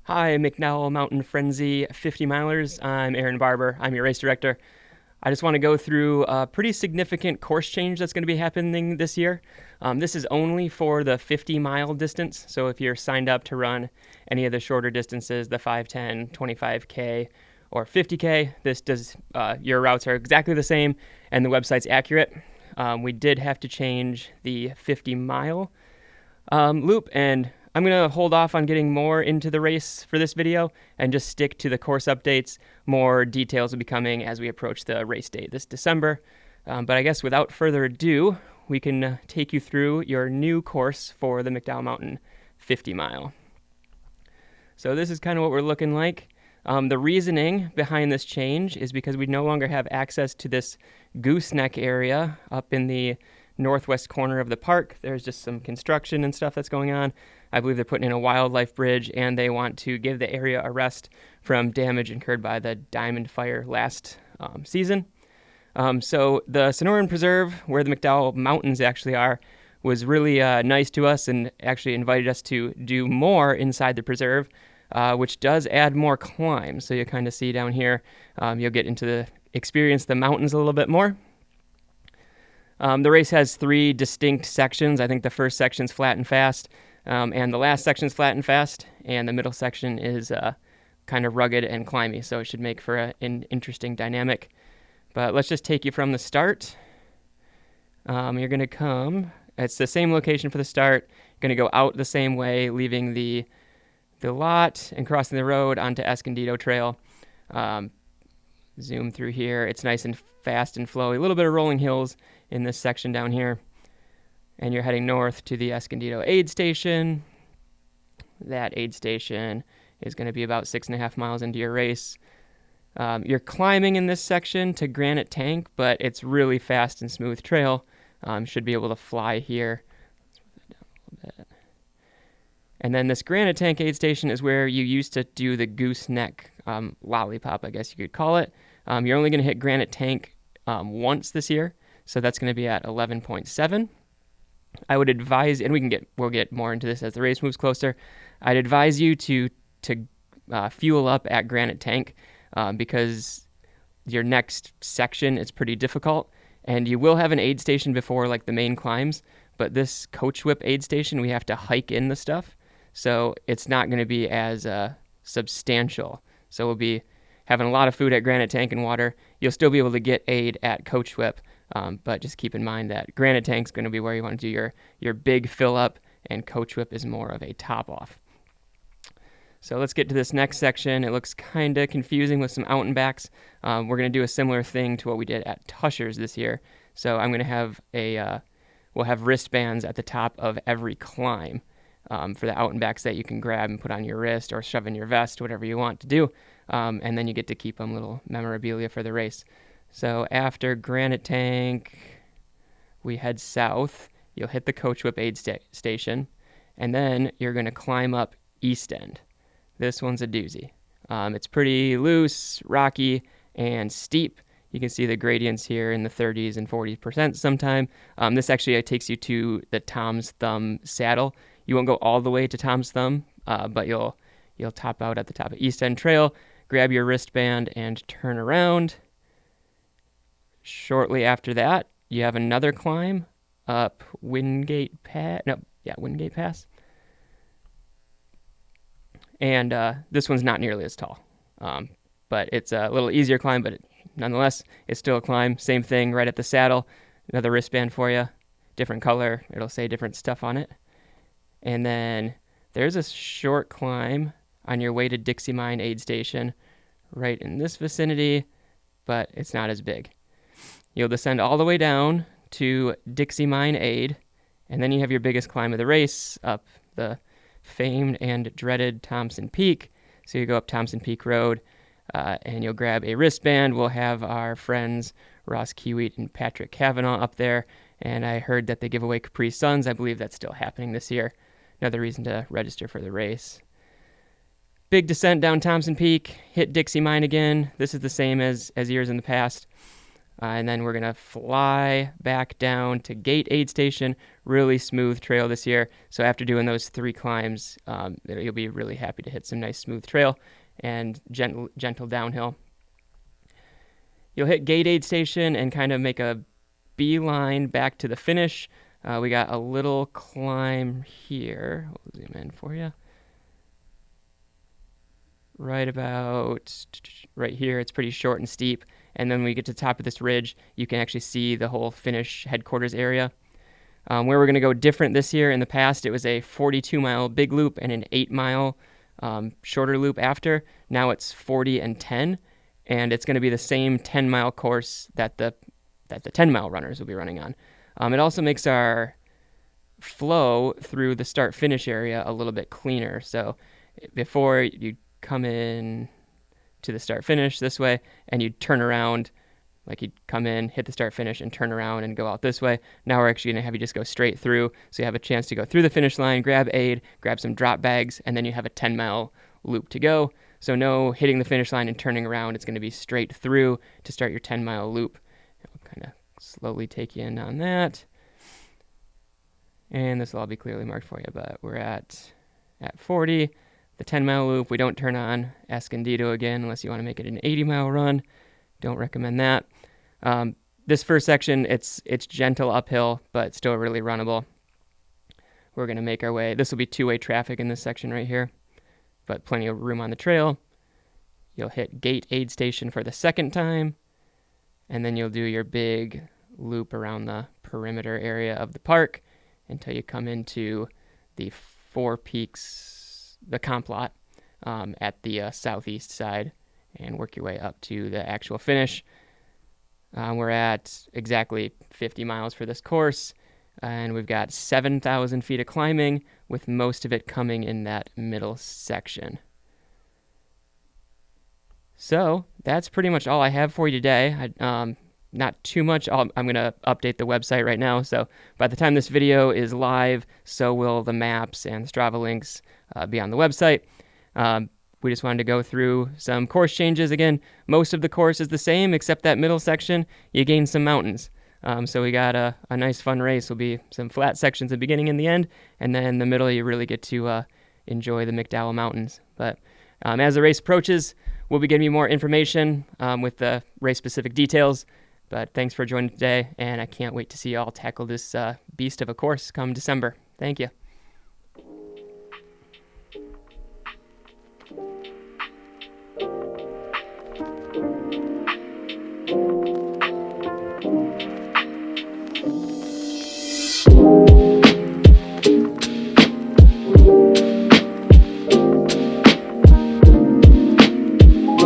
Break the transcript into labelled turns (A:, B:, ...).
A: Hi, McDowell Mountain Frenzy 50 milers. I'm Aaron Barber. I'm your race director. I just want to go through a pretty significant course change that's going to be happening this year. This is only for the 50-mile distance. So if you're signed up to run any of the shorter distances, the 5, 10, 25K, or 50K, your routes are exactly the same and the website's accurate. We did have to change the 50-mile loop, and I'm going to hold off on getting more into the race for this video and just stick to the course updates. More details will be coming as we approach the race date this December. But I guess without further ado, we can take you through your new course for the McDowell Mountain 50 mile. So this is kind of what we're looking like. The reasoning behind this change is because we no longer have access to this gooseneck area up in the northwest corner of the park. There's just some construction and stuff that's going on. I believe they're putting in a wildlife bridge, and they want to give the area a rest from damage incurred by the Diamond Fire last season. So the Sonoran Preserve, where the McDowell Mountains actually are, was really nice to us and actually invited us to do more inside the preserve, which does add more climb. So you kind of see down here, you'll get into experience the mountains a little bit more. The race has 3 distinct sections. I think the first section's flat and fast, and the last section's flat and fast, and the middle section is kind of rugged and climby, so it should make for an interesting dynamic. But let's just take you from the start. You're going to come, it's the same location for the start, going to go out the same way, leaving the lot and crossing the road onto Escondido Trail. Zoom through here. It's nice and fast and flowy. A little bit of rolling hills in this section down here. And you're heading north to the Escondido aid station. That aid station is going to be about 6.5 miles into your race. You're climbing in this section to Granite Tank, but it's really fast and smooth trail. Should be able to fly here. Let's move that down a little bit. And then this Granite Tank aid station is where you used to do the gooseneck lollipop, I guess you could call it. You're only going to hit Granite Tank once this year, so that's going to be at 11.7. I would advise, and we'll get more into this as the race moves closer. I'd advise you to fuel up at Granite Tank because your next section is pretty difficult, and you will have an aid station before like the main climbs, but this coach whip aid station, we have to hike in the stuff, so it's not going to be as substantial. So we'll be having a lot of food at Granite Tank and water. You'll still be able to get aid at coach whip, but just keep in mind that Granite Tank's going to be where you want to do your big fill up, and coach whip is more of a top off. So let's get to this next section. It looks kind of confusing with some out and backs. We're going to do a similar thing to what we did at Tusher's this year. So I'm going to have we'll have wristbands at the top of every climb for the out and backs that you can grab and put on your wrist or shove in your vest, whatever you want to do. And then you get to keep them, little memorabilia for the race. So after Granite Tank, we head south. You'll hit the coach whip aid station, and then you're going to climb up East End. This one's a doozy. It's pretty loose, rocky, and steep. You can see the gradients here in the 30s and 40% sometime. This actually takes you to the Tom's Thumb saddle. You won't go all the way to Tom's Thumb, but you'll top out at the top of East End Trail, grab your wristband, and turn around. Shortly after that, you have another climb up Wingate Pass. And this one's not nearly as tall, but it's a little easier climb, but nonetheless, it's still a climb. Same thing right at the saddle, another wristband for you, different color. It'll say different stuff on it. And then there's a short climb on your way to Dixie Mine aid station right in this vicinity, but it's not as big. You'll descend all the way down to Dixie Mine aid, and then you have your biggest climb of the race up the famed and dreaded Thompson Peak. So you go up Thompson Peak Road, and you'll grab a wristband. We'll have our friends Ross Kiewit and Patrick Kavanaugh up there, and I heard that they give away Capri Suns. I believe that's still happening this year. Another reason to register for the race. Big descent down Thompson Peak, hit Dixie Mine again. This is the same as years in the past. And then we're going to fly back down to Gate Aid Station. Really smooth trail this year. So after doing those 3 climbs, you'll be really happy to hit some nice smooth trail and gentle downhill. You'll hit Gate Aid Station and kind of make a beeline back to the finish. We got a little climb here. We'll zoom in for you. Right about right here. It's pretty short and steep. And then when we get to the top of this ridge, you can actually see the whole finish headquarters area. Where we're going to go different this year. In the past, it was a 42-mile big loop and an 8-mile shorter loop after. Now it's 40 and 10, and it's going to be the same 10-mile course that the 10-mile runners will be running on. It also makes our flow through the start-finish area a little bit cleaner. So before you come in to the start finish this way and you'd turn around, like you'd come in, hit the start finish and turn around and go out this way. Now we're actually going to have you just go straight through, so you have a chance to go through the finish line, grab aid, grab some drop bags, and then you have a 10-mile loop to go. So no hitting the finish line and turning around. It's going to be straight through to start your 10-mile loop. I'll kind of slowly take you in on that, and this will all be clearly marked for you, but we're at 40. The 10-mile loop, we don't turn on Escondido again unless you want to make it an 80-mile run. Don't recommend that. This first section, it's gentle uphill, but still really runnable. We're going to make our way. This will be 2-way traffic in this section right here, but plenty of room on the trail. You'll hit Gate Aid Station for the second time, and then you'll do your big loop around the perimeter area of the park until you come into the Four Peaks, the comp lot at the southeast side, and work your way up to the actual finish. We're at exactly 50 miles for this course, and we've got 7,000 feet of climbing, with most of it coming in that middle section. So that's pretty much all I have for you today. Not too much. I'm going to update the website right now, so by the time this video is live, so will the maps and Strava links be on the website. We just wanted to go through some course changes. Again, most of the course is the same, except that middle section, you gain some mountains. So we got a nice fun race. Will be some flat sections at the beginning and the end, and then in the middle you really get to enjoy the McDowell Mountains. But as the race approaches, we'll be giving you more information with the race-specific details. But thanks for joining today, and I can't wait to see you all tackle this beast of a course come December. Thank you.